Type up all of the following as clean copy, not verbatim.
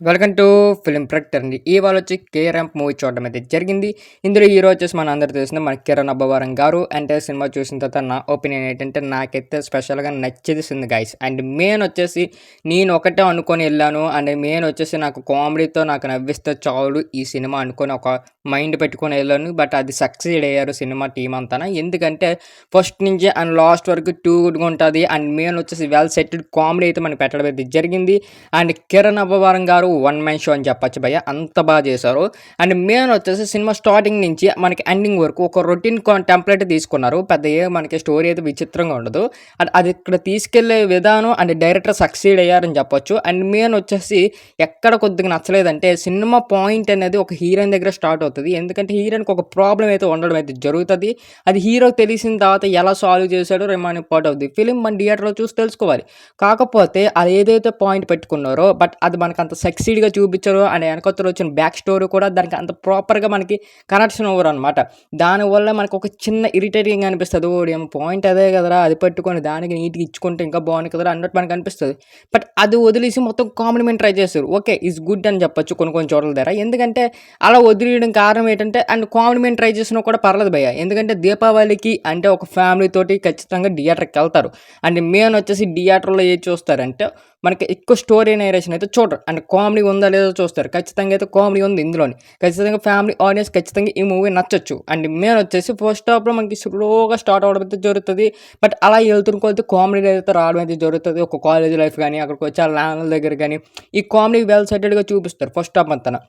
Welcome to film protector అండి. ఇవాళ వచ్చి కే ర్యాంప్ మూవీ చూడడం అయితే జరిగింది. ఇందులో హీరో వచ్చేసి మన అందరూ తెలిసిన మన కిరణ్ అబ్బవరం గారు. అంటే సినిమా చూసిన తర్వాత నా ఒపీనియన్ ఏంటంటే నాకైతే స్పెషల్గా నచ్చేసింది గైస్. అండ్ మెయిన్ వచ్చేసి నేను ఒకటే అనుకొని వెళ్ళాను. అండ్ మెయిన్ వచ్చేసి నాకు కామెడీతో నాకు నవ్విస్తే చాలు ఈ సినిమా అనుకొని ఒక మైండ్ పెట్టుకొని వెళ్ళాను. బట్ అది సక్సీడ్ అయ్యారు సినిమా టీం అంతా. ఎందుకంటే ఫస్ట్ నుంచి అండ్ లాస్ట్ వరకు టూ గుడ్గా ఉంటుంది. అండ్ మెయిన్ వచ్చేసి వెల్ సెటిల్డ్ కామెడీ అయితే మనకి పెట్టడం అయితే జరిగింది. అండ్ కిరణ్ అబ్బవరం గారు వన్ మ్యాన్ షో అని చెప్పొచ్చు భయ్య, అంత బాగా చేశారు. అండ్ మెయిన్ వచ్చేసి సినిమా స్టార్టింగ్ నుంచి మనకి ఎండింగ్ వరకు ఒక రొటీన్ టెంప్లెట్ తీసుకున్నారు. పెద్ద మనకి స్టోరీ అయితే విచిత్రంగా ఉండదు. అండ్ అది ఇక్కడ తీసుకెళ్లే విధానం అండ్ డైరెక్టర్ సక్సీడ్ అయ్యారని చెప్పొచ్చు. అండ్ మెయిన్ వచ్చేసి ఎక్కడ కొద్దిగా నచ్చలేదంటే సినిమా పాయింట్ అనేది ఒక హీరోయిన్ దగ్గర స్టార్ట్ అవుతుంది. ఎందుకంటే హీరోయిన్కి ఒక ప్రాబ్లం అయితే ఉండడం అయితే జరుగుతుంది. అది హీరోకి తెలిసిన తర్వాత ఎలా సాల్వ్ చేశాడో remaining part of the film మన థియేటర్లో చూసి తెలుసుకోవాలి. కాకపోతే అది ఏదైతే పాయింట్ పెట్టుకున్నారో బట్ అది మనకు అంత సక్సీడ్గా చూపించారు. అండ్ వెనకొత్తలు వచ్చిన బ్యాక్ స్టోరీ కూడా దానికి అంత ప్రాపర్గా మనకి కనెక్షన్ అవ్వరు అనమాట. దానివల్ల మనకు ఒక చిన్న ఇరిటేటింగ్ అనిపిస్తుంది. ఏమో పాయింట్ అదే కదరా, అది పెట్టుకొని దానికి నీట్గా ఇచ్చుకుంటే ఇంకా బాగుంది కదరా అన్నట్టు మనకు అనిపిస్తుంది. బట్ అది వదిలేసి మొత్తం కాంప్లిమెంట్ ట్రై చేస్తారు. ఓకే ఈజ్ గుడ్ అని చెప్పొచ్చు కొన్ని చోట్ల దగ్గర. ఎందుకంటే అలా వదిలేయడం కారణం ఏంటంటే అండ్ కాంప్లిమెంట్ ట్రై చేసినా కూడా పర్లేదు భయ్య. ఎందుకంటే దీపావళికి అంటే ఒక ఫ్యామిలీ తోటి ఖచ్చితంగా థియేటర్కి వెళ్తారు. అండ్ మెయిన్ వచ్చేసి థియేటర్లో ఏది చూస్తారంటే మనకి ఎక్కువ స్టోరీ నేరేషన్ అయితే చూడరు. అండ్ కామెడీ ఉందా లేదో చూస్తారు. ఖచ్చితంగా అయితే కామెడీ ఉంది ఇందులోని. ఖచ్చితంగా ఫ్యామిలీ ఆడియన్స్ ఖచ్చితంగా ఈ మూవీ నచ్చొచ్చు. అండ్ మెయిన్ వచ్చేసి ఫస్ట్ హాఫ్లో మనకి స్లోగా స్టార్ట్ అవడం అయితే జరుగుతుంది. బట్ అలా వెళ్తున్న కొద్ది కామెడీ అయితే రావడం అయితే జరుగుతుంది. ఒక కాలేజ్ లైఫ్ కానీ అక్కడికి వచ్చి ఆ ల్యాండ్ల దగ్గర కానీ ఈ కామెడీ వెల్ సెటెడ్గా చూపిస్తారు ఫస్ట్ హాఫ్ అంతా.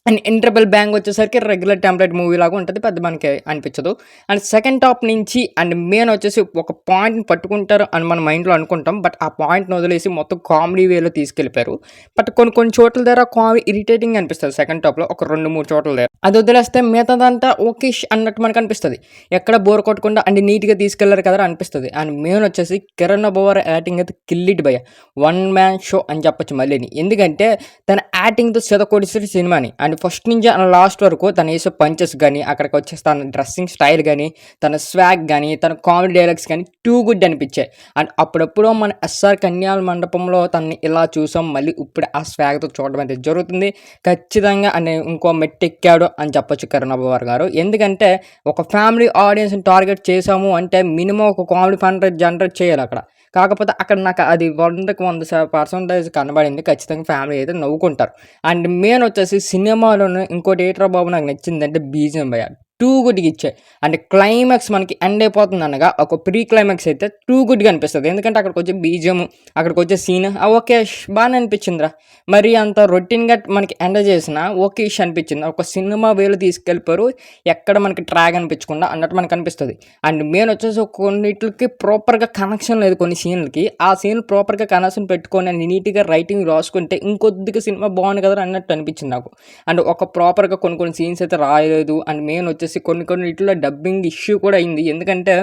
అండ్ ఇంటర్వెల్ బ్యాంగ్ వచ్చేసరికి రెగ్యులర్ టెంప్లెట్ మూవీ లాగా ఉంటుంది, పెద్ద మనకి అనిపించదు. అండ్ సెకండ్ టాప్ నుంచి అండ్ మెయిన్ వచ్చేసి ఒక పాయింట్ని పట్టుకుంటారు అని మన మైండ్లో అనుకుంటాం. బట్ ఆ పాయింట్ని వదిలేసి మొత్తం కామెడీ వేలో తీసుకెళ్ళిపోయారు. బట్ కొన్ని చోట్ల దగ్గర కామెడీ ఇరిటేటింగ్ అనిపిస్తుంది సెకండ్ టాప్లో ఒక 2-3 చోట్ల దగ్గర. అది వదిలేస్తే మిగతాదంతా ఓకే అన్నట్టు మనకు అనిపిస్తుంది. ఎక్కడ బోర్ కొట్టకుండా అండ్ నీట్గా తీసుకెళ్లారు కదా అనిపిస్తుంది. అండ్ మెయిన్ వచ్చేసి కిరణ్ అబ్బవరం యాక్టింగ్ అయితే కిల్లిట్ భయ్య, వన్ మ్యాన్ షో అని చెప్పొచ్చు మళ్ళీని. ఎందుకంటే తన యాక్టింగ్తో చెదకొడిసిన సినిమాని. అండ్ ఫస్ట్ నుంచి లాస్ట్ వరకు తను వేసే పంచెస్ కానీ అక్కడికి వచ్చేసి తన డ్రెస్సింగ్ స్టైల్ కానీ తన స్వాగ్ కానీ తన కామెడీ డైలాగ్స్ కానీ టూ గుడ్ అనిపించాయి. అండ్ అప్పుడప్పుడు మన ఎస్ఆర్ కన్యాల మండపంలో తనని ఇలా చూసాం, మళ్ళీ ఇప్పుడు ఆ స్వాగ్తో చూడడం అయితే జరుగుతుంది. ఖచ్చితంగా అండ్ ఇంకో మెట్టెక్కాడు అని చెప్పొచ్చు కిరణ్ అబ్బవరం గారు. ఎందుకంటే ఒక ఫ్యామిలీ ఆడియన్స్ని టార్గెట్ చేసాము అంటే మినిమం ఒక కామెడీ ఫన్ జనరేట్ చేయాలి అక్కడ. కాకపోతే అక్కడ నాకు అది 100% కనబడింది. ఖచ్చితంగా ఫ్యామిలీ అయితే నవ్వుకుంటారు. అండ్ మెయిన్ వచ్చేసి సినిమాలోనే ఇంకోటి ఏట్రా బాబు నాకు నచ్చిందంటే బీజిఎం భయ్య, టూ గుడ్గా ఇచ్చాయి. అండ్ క్లైమాక్స్ మనకి ఎండ్ అయిపోతుంది అనగా ఒక ప్రీ క్లైమాక్స్ అయితే టూ గుడ్గా అనిపిస్తుంది. ఎందుకంటే అక్కడికి వచ్చే బీజిఎం అక్కడికి వచ్చే సీన్ ఓకే బాగానే అనిపించిందిరా. మరి అంత రొటీన్గా మనకి ఎండ్ చేసిన ఓకే ఇష్ అనిపించింది. ఒక సినిమా వేలు తీసుకెళ్ళిపోయారు, ఎక్కడ మనకి ట్రాక్ అనిపించకుండా అన్నట్టు మనకు అనిపిస్తుంది. అండ్ మెయిన్ వచ్చేసి కొన్నిటికి ప్రాపర్గా కనెక్షన్ లేదు కొన్ని సీన్లకి. ఆ సీన్ ప్రాపర్గా కనెక్షన్ పెట్టుకొని నీట్గా రైటింగ్ రాసుకుంటే ఇంకొద్దిగా సినిమా బాగుంది కదా అన్నట్టు అనిపించింది నాకు. అండ్ ఒక ప్రాపర్గా కొన్ని సీన్స్ అయితే రాయలేదు. అండ్ మెయిన్ వచ్చేసి కొన్ని ఇట్లా డబ్బింగ్ ఇష్యూ కూడా అయింది. ఎందుకంటే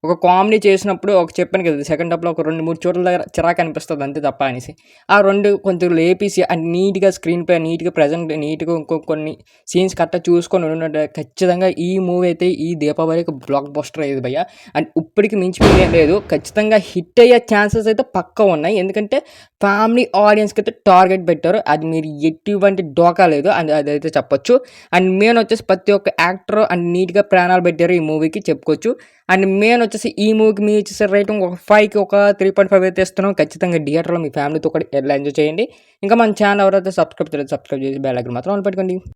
ఒక కామెడీ చేసినప్పుడు ఒక చెప్పాను కదా సెకండ్ హాఫ్లో ఒక 2-3 చోట్ల దగ్గర చిరాకు అనిపిస్తుంది అంతే తప్ప అనేసి ఆ రెండు కొంచెం లేపేసి అండ్ నీట్గా స్క్రీన్ పై నీట్గా ప్రజెంట్ నీట్గా కొన్ని సీన్స్ కరెక్ట్గా చూసుకొని ఉన్నట్టు ఖచ్చితంగా ఈ మూవీ అయితే ఈ దీపావళికి బ్లాక్ బస్టర్ అయ్యేది భయ్య. అండ్ ఇప్పటికి మించిపోయే లేదు, ఖచ్చితంగా హిట్ అయ్యే ఛాన్సెస్ అయితే పక్కా ఉన్నాయి. ఎందుకంటే ఫ్యామిలీ ఆడియన్స్కి అయితే టార్గెట్ పెట్టారు, అది మీరు ఎటువంటి డోకా లేదు అని అదైతే చెప్పొచ్చు. అండ్ మెయిన్ వచ్చేసి ప్రతి ఒక్క యాక్టర్ అండ్ నీట్గా ప్రాణాలు పెట్టారు ఈ మూవీకి చెప్పుకోవచ్చు. అండ్ మెయిన్ వచ్చేసి ఈ మూవీకి మీ ఇచ్చేసే రేటింగ్ ఒక 5కి ఒక 3.5 అయితే ఇస్తున్నాం. ఖచ్చితంగా థియేటర్లో మీ ఫ్యామిలీతో కూడా ఎలా ఎంజాయ్ చేయండి. ఇంకా మన ఛానల్ ఎవరైతే సబ్స్క్రైబ్ చేసి బెల్ ఐకాన్ మాత్రం ఆన్ పెట్టుకోండి.